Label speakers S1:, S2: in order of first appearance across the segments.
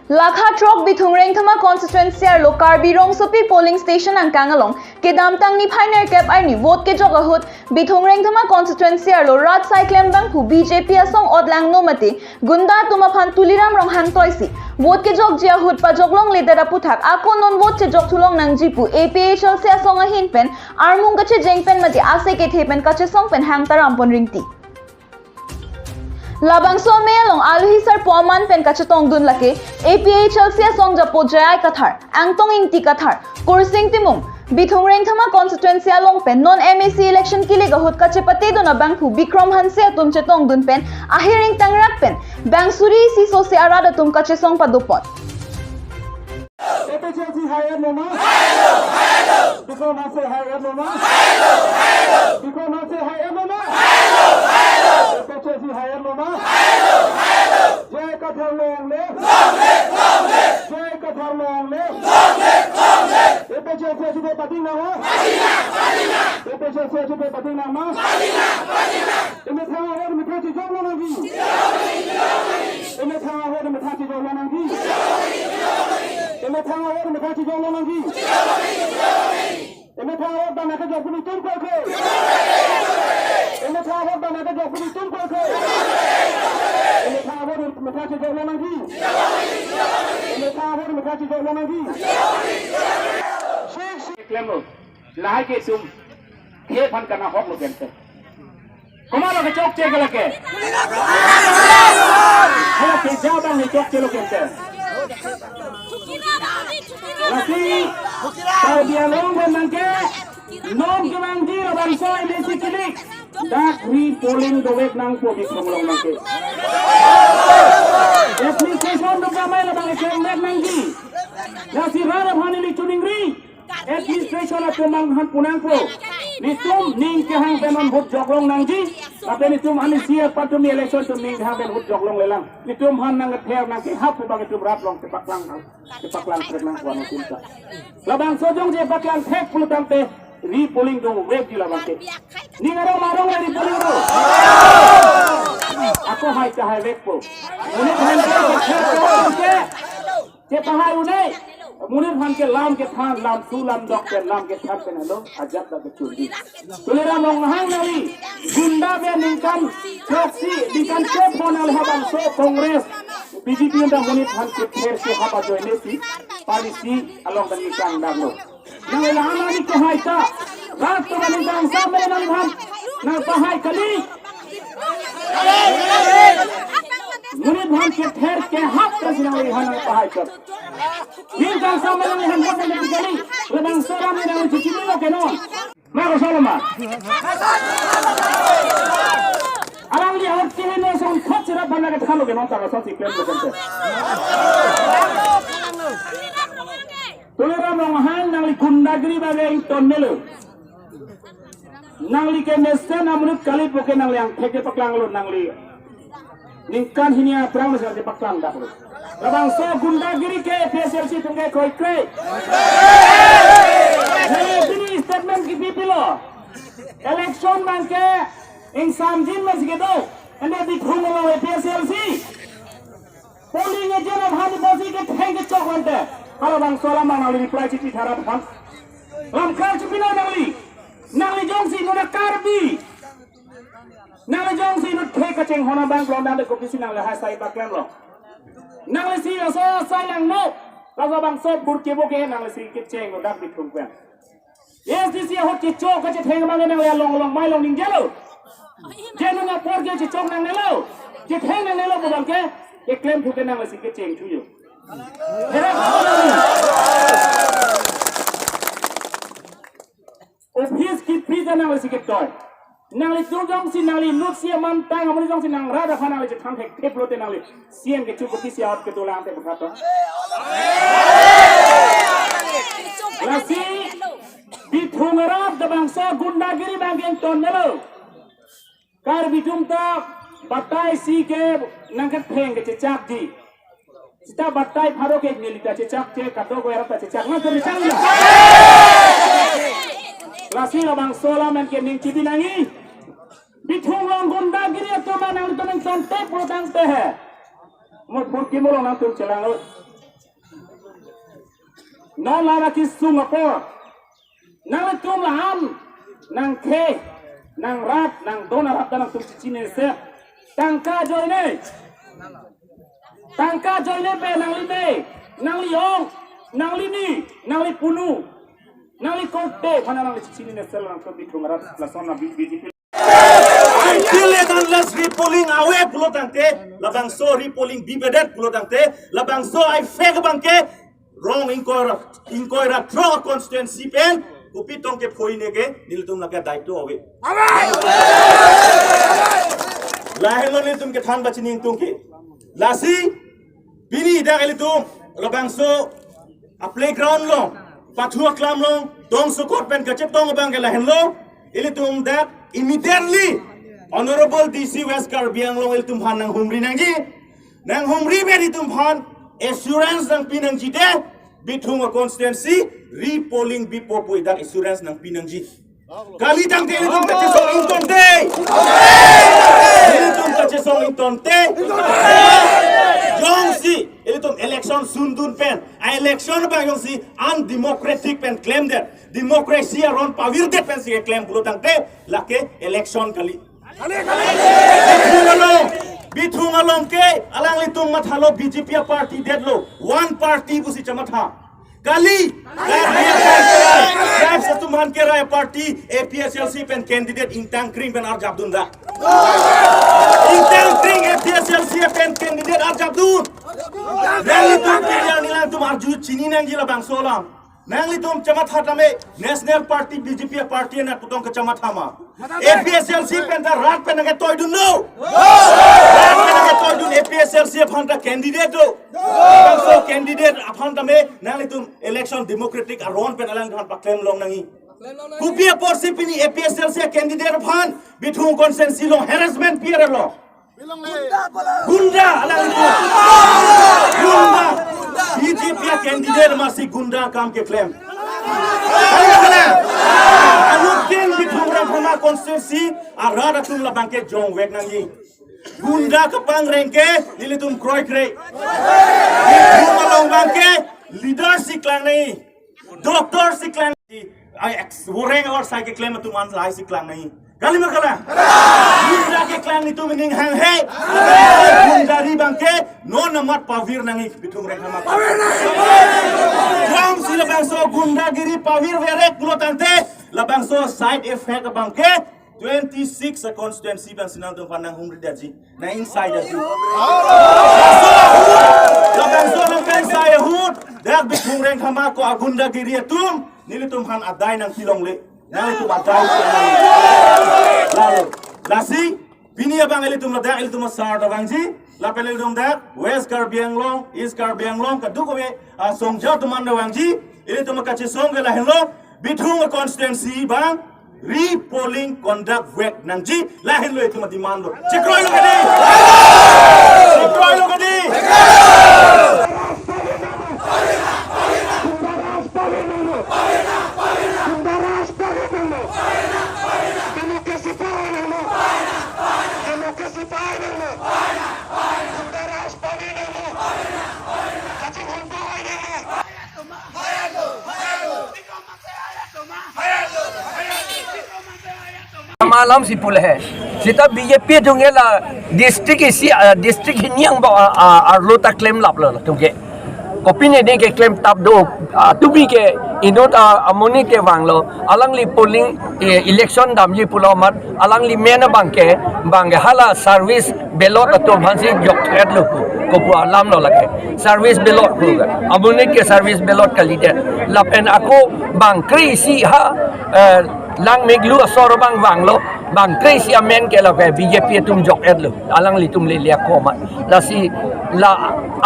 S1: Lakha Trok Bithungreng Thama constituency ar lo Karbirong Sopi polling station ang kangalong ke damtang ni phainer cap ar ni vote ke joga hut Bithungreng Thama constituency ar lo Rat Cyclem bang phu BJP asong odlang nomati gunda tuma phan tuliram rong han toisi vote ke jog jia hut pa joglong le dara puthak ako non vote che jog thulong nang jipu APHL se asong a hin pen armung ka che jengpen mati ase ke thepen ka che song pen hang taram pon ringti Labang so melong aluhi sar poman pen kachatong dun laki APHL sia song japo jai kathar angtong ingti kathar kursing timung Bithungreng Thama constituency along pen non MAC election kile gahut kache pate do na bangphu Bikram Hanse tum chetong dun pen ahiring tangrak pen bang suri si so se arada tum kache song padupot
S2: APHL higher noma hello Bikram Hanse higher noma hello Bikram Hanse higher noma APHL higher noma hello Jai Kathar long le Jai Kathar long le APHL se pating na ho APHL se pating na ma ime thawa ho me thachi jong lo nang gi ime thawa ho me thachi jong lo nang gi ime thawa ho me thachi jong lo nang gi ime thawa ho bana ka jog ni tum ko ko ime thawa ho bana ka jog ni tum ko ko ime thawa ho me thachi jong lo nang gi ime thawa ho me thachi jong lo nang gi klaim lo lai ke sum he phan kana hok lo gente koma lo ke chok che gala ke he ke ja bang ni chok che lo gente laki ta dia long ben nang ke nom ke bang di lo bang soi le sikilik dak ri polling do wek nang po bi kong long nang ke application do ka mai lo bang ke nek nang di la si rara bhani li tuning ri administration at tumang han punang po nitum ning ke hang benon hut joglong nangji tapi nitum han siap patum election tum ning hang ben hut joglong lelang nitum han nang ther nang ke hap bang tum rap long tepak lang trek nang kuan tinta labang sojong je paklan thek pulutang te re polling do web di labang te ning arong marong re polling do ako hai ta hai web po une han ke je pahai une munir han ke lam ke than lam su lam dok ke lam ke thap ke nalo ajab da ke chudi tulera long hang nali gunda be ningkan proxy dikan ke ponal habang so congress BJP unda munir han ke pher se haba joine si policy along the ningkan daglo nang elana ni ke haita rashtra ningkan samre nang han nang pahai kali munir han ke pher ke hap ke sinang han pahai kar Bintang sama yang hendak menjadi kali, lebang seram yang cuci muka kenon. Maka Solomon. Alang dia harus kini son kot cerah bandar ke kalau kenon tak rasa sikit betul. Tulera menghan nang li kundagri bagai ton melu. Nang li kemesen amrut kali poke nang li yang theke paklang lo nang li. Ningkan hinia perang masih paklang dah lo. Labang so gundagiri ke PSLC tunggu koi kre. Ini statement ki pipilo. Election man ke insan jin mas gitu. Anda dikhung lo PSLC. Polling agent of hadi bosi ke theng ke chok wante. Kalau bang sola mang nali reply cici harap han. Lam kar cipina nali jongsi nuda karbi. Nali jongsi nud thek kaceng hona bang blondan de kopisi nang le hasai baklan lo. Nang lesi so sayang no laza bang so burke boke nang lesi keceng dak bitung pen yes this year hot ke chok ke theng bang nang ya long mai long ning jelo jeno na por ke chok nang nelo ke theng nang nelo bang ke claim thu ke nang lesi keceng thu yo office ki pizza nang lesi ke toy nang li jong si nang li nuk sia man tang amri jong si nang rada khana li thang thek tep lote nang li siem ke chukuti sia out ke dolang te bukhato lasi bithungrap da bangsa gundagiri bangeng ton nelo kar bitum ta batai si ke nang ke theng ke chak di sita batai pharo ke nilita chak che kato go era ta chak na to chang lasi labang sola men ke ning chibi nangi bithung long gundagiri to manang to nang son te podang te hai mo pur ki mo nang tum chalang non lara ki Singapore nang tum laham nang ke nang rat nang dona rat nang tum cine se tangka joine be nang lime nang liong nang lini nang li punu nang li kote mana nang li cine ne sel nang tum bitung rat la sona BJP
S3: until and unless repolling away pulo tangte labang so repolling bibedet pulo tangte labang so I fake bangke wrong inkoira throw constituency pen kupitong ke phoine ke niltum laga daito awe lahengon niltum ke than bachini tung ke lasi bini da elitum labang so a playground long pathua klam long dong so court pen ke cheptong bang ke lahen long elitum that immediately Honorable DC West Karbi Anglong il tumhan nang humri nang humri beri tumhan assurance nang pinangji de bitung a constituency repolling bipopo idak assurance nang pinangji kali tang te tum kache song intonte tum kache song intonte yong si tum election sundun pen a election bang yong si undemocratic pen claim that democracy around pawir de pen si claim pulo tang te lake election kali Bitung along ke alang litung mathalo BJP party deadlo one party busi chamatha kali Kaya satuman ke raya party APSLC pen candidate intang kring pen arjabdunda intang kring APSLC pen candidate arjabdun rally tum kirian nilang tum arju chini nang jila bangsolam nang litum chamatha tame national party BJP party na tutong ke chamatha ma APSLC pen ta rat pen nge toy dun no rat pen nge toy dun APSLC phanta candidate do so candidate aphanta me nang litum election democratic aron pen alang than paklem long nangi kupia porsi pini APSLC candidate phan bithung consensus long harassment pier lo gunda alang gunda BJP candidate masih gunda kam ke claim anukin bithung rang constituency arada tum la bangke jong wek nangi gunda kapang rengke nilitum kroy krei bithung along bangke leader siklang nahi doctor siklang ai ex woreng or sai ke claim tu man lai siklang nahi kali makala gunda ke claim itu mening hang he gunda ri bangke non amat pavir nangi bithung reng hama ram sila bangso gunda giri pavir verek pulo tante labangso side effect bangke 26 a constituency bang sinang tum pandang humri daji na inside daji labangso lang kan saya hut dak bithung reng hama ko agunda giri tum nilitum han adai nang pilong le nang itu adai lalu lasi bini abang elitum ladak elitum sar bangji lapel elitum dak West Karbi Anglong East Karbi Anglong kaduk we songja tuman bangji elitum kache song ke lahen lo bithung constituency bang repolling conduct wek nangji lahen lo itu demand lo cekroi lo kadi cekroi lo kadi
S4: malam si pula hai sita BJP jungge la district isi district hinyang ba arlo ta claim lap la tungge kopi ne ke claim tap do tubi ke inot amoni ke wanglo alang li polling election damji pulo mat alang li mena bangke bangge hala service belot to bhansi jok et lo ko pu alam lo lake service belot ko amoni ke service belot ka leader lapen ako bang krisi ha lang meglu asor bang wanglo bang krisi amen ke la BJP tum jok et lo alang li tum le ko mat la si la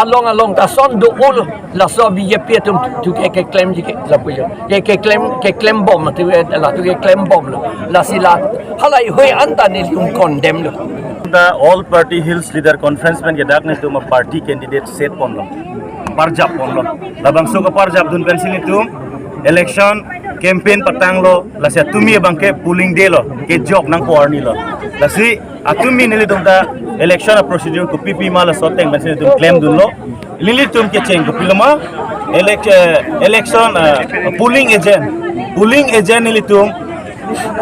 S4: along ta son do ol la so BJP tum tu ke claim ji ke la pujo ke claim bom tu la tu ke claim bom lo la si la halai hoi anta ni tum condemn lo
S3: the all party hills leader conference men ke dak ne tum party candidate set ponlo parjap ponlo labang so ko parjap dun pencil itu election campaign patang lo la sia tumi bangke polling day lo ke jok nang por ni lo la si atumi nili tum ta election procedure ko pp mala soteng ban tum claim dun lo lili tum ke cheng ko piloma election polling agent nili tum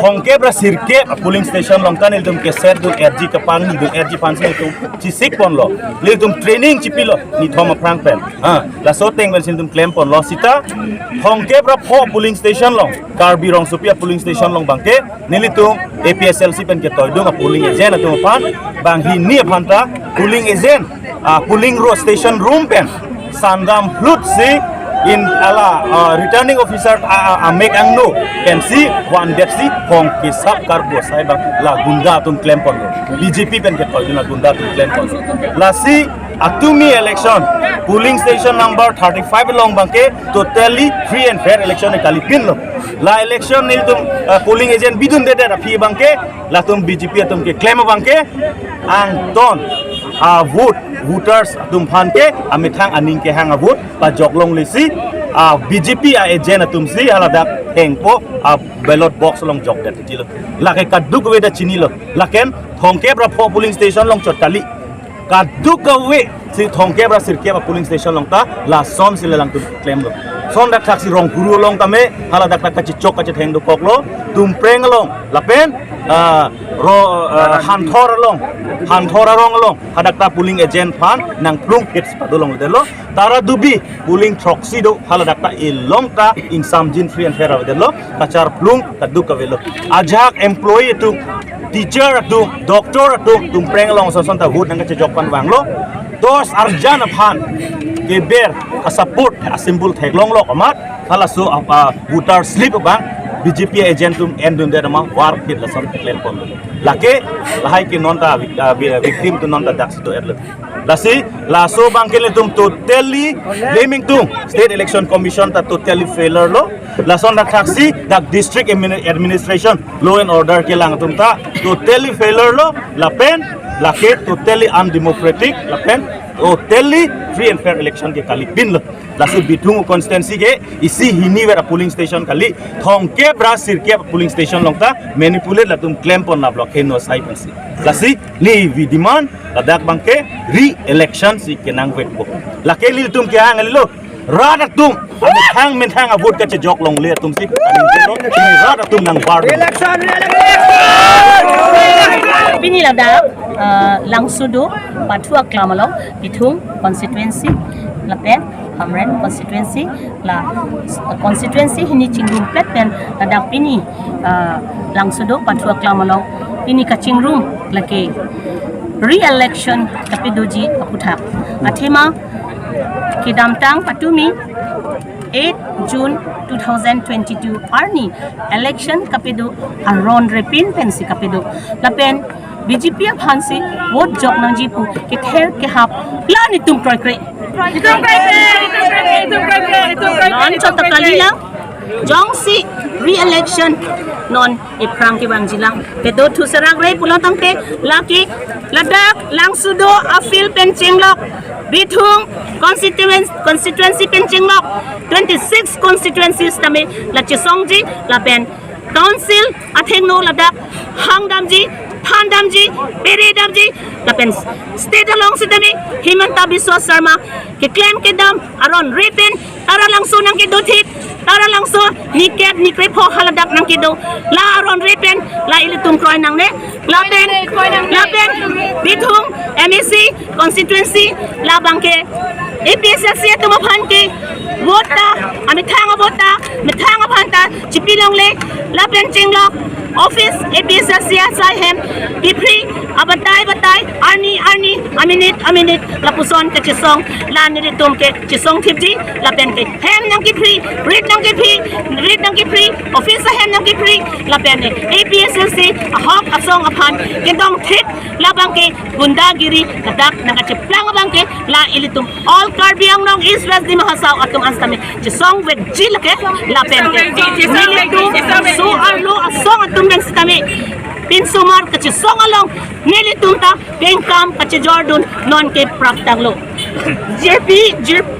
S3: Hongke bra sirke polling station long tan iltum ke ser dun RG ka pang ni dun RG pan se tum chi sik pon lo iltum training chi pilo ni thoma prang pen la so teng ben tum claim pon lo sita Hongke bra pho polling station long Karbi rong supia polling station long bangke nilitum APSLC pen ke toy dung polling agent atum pan bang hi ni phanta polling agent polling row station room pen sangam flut si in ala returning officer make ang no can see one that see hong ki sab karbo sai bang la gunda tum claim pon BJP pen ke toy na gunda tum claim pon la si atumi election polling station number 35 long bangke totally free and fair election kali pin lo la election nil tum polling agent bidun de da phi bangke la tum BJP tum ke claim bangke ang ton vote voters tum phan ke amithang aning ke hang vote pa joklong lisi BJP agent tum si haladak heng po ballot box long jok dat ti lo la ke kaduk we da chini lo la ken thongke bra pho polling station long chotali kaduk we si thongke bra sirke ba polling station long ta la som sile lang tum claim lo som dak taksi rong guru long ta me haladak ta kachi chok kachi theng do kok lo tum preng long la pen han thora rong long hadak ta polling agent phan nang plung hits pa do long de lo tara dubi polling proxy do haladak ta ilong ta in samjin free and fair de lo kachar plung kaduk ka velo ajak employee tu teacher tu doctor tu tum preng long son ta hut nang ka jok pan wang lo dos arjana phan ke ber ka support a symbol theklong lo amat hala so voter slip bang BJP agent tum endun de ma war hit la son claim pon lake lahai ki non ta victim tu non ta dak to erle lasi la so bang ke tum totally blaming tum state election commission ta totally failure lo la son da taxi dak district administration law and order ke lang tum ta totally failure lo la pen lake totally undemocratic la pen totally free and fair election ke kali bin lo lasi bitung constituency ke isi hini vera polling station kali thongke bra sirke polling station longta manipulate la tum claim pon na block no sai pensi lasi li we demand ladak bangke re-election si kenang wet bo lake li tum ke hang lo rada tum ami thang men thang vote ka che jok long le tum si rada tum nang bar election
S5: Bini lada langsudo patua klamalong bitung constituency lapen Hamren constituency la constituency hini cingrum platpen lada pini langsudo patua klamalong pini ka cingrum lake re-election kapidoji aputhak athema kidamtang patumi 8 June 2022 arni election kapido aron repin pensi kapido lapen BJP phansi vote jok nang jipu ke ther ke hap la ni tum krai krai non chota kalila jongsi re-election non iprang ke bang jilang ke do thu sarang rei pulang tangte laki ladak langsudo afil penchenglok bitung constituency penchenglok 26 constituencies tame la chisongji la pen council athengno ladak hangdamji thandamji peredamji la pen state along sidami himanta biswa sarma ke claim ke dam aron repen tara langso nang ke dothit tara langso niket nikre pho haladak nang ke do la aron repen la ilitum kroy nang ne la pen bitung MEC constituency la bangke APSLC tuma phan ke vota ami thanga vota me thanga phanta chipilong le la pen chinglok office APSLC sai hem dipri abatai arni aminit la puson ke chisong la ni tum ke chisong thipji la pen ke hem nang ki free read nang ki free office hem nang ki free la pen APSLC hok asong aphan ke dong thit la bangke gundagiri kadak nang chiplang bangke la ilitum all Karbiang nong East West di mahasaw atung astami chisong with jilake la pen ke nilitum so arlo asong atung nang sitami pinsumar kachi song along nilitum ta pengkam kachi Jordan non ke praktang lo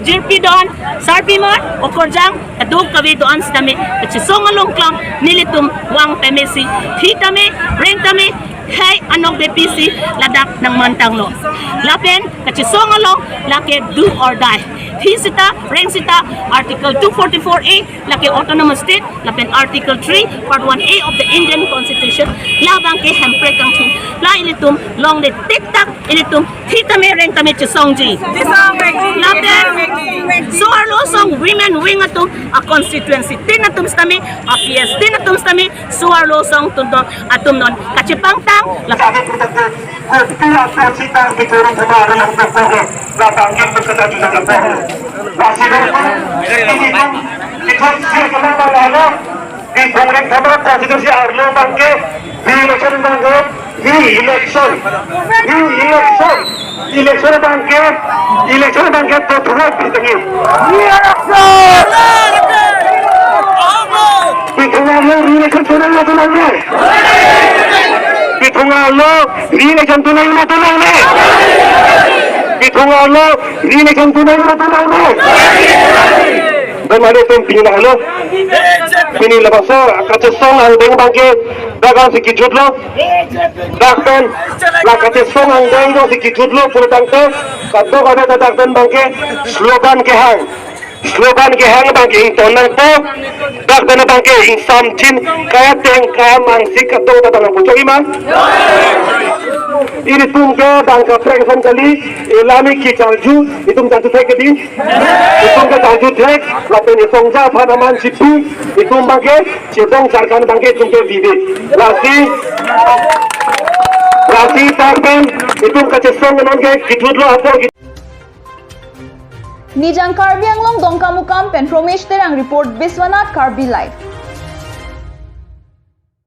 S5: JP don sarpimon okorjang adug kawi doan stami chisongalong klam nilitum wang pemesi hitame rentame hey anong BPC ladak ng mantanglo lapen kachisongalong lake do or die hisita rensita article 244A lake autonomous state lapen article 3 part 1A of the Indian Constitution labang ke hempre kangkin la ilitum long de tiktak ilitum hitame rentame chisongji lapen so arlo song women wing atum a constituency tinatum stami a PS tinatum stami so arlo song tundo atum non kachipangtang
S6: Kami berdekat setiap cita bicara kemarin yang berbohong datangin berkata juga berbohong masih berbohong ini kan kita kenapa lalu di Bungring sama konstitusi Arlo bangke di election bangke di election tertutup di tengah di tengah election tunang Bitungalo, ini kan tunai matulang ni. Bitungalo, ini kan tunai matulang ni. Dan ada pun pinjalo. Pini lepas so, kacesong ang deng bangke, dagang sikit lo. Dakten, la kacesong ang deng do sikit lo pulutang te. Kadto kada dakten bangke, slogan kehang. Slogan kehang bangke ing tonang to. Dakten bangke ing samchin kaya teng kaya mangsik kadto tatang pucok iman. Ini tunggu bangka prekesan kali ilami ki calju itung jantu tek di itung ke jantu tek lapen isongja panaman sipu itung bangke cedong sarkan bangke tunggu bibit lasi takpen itung kacesong nongke kitudlo apo
S1: Nijang Karbi Anglong Dongkamukam Pen Promesh Terang Report Biswanath Karbi Live.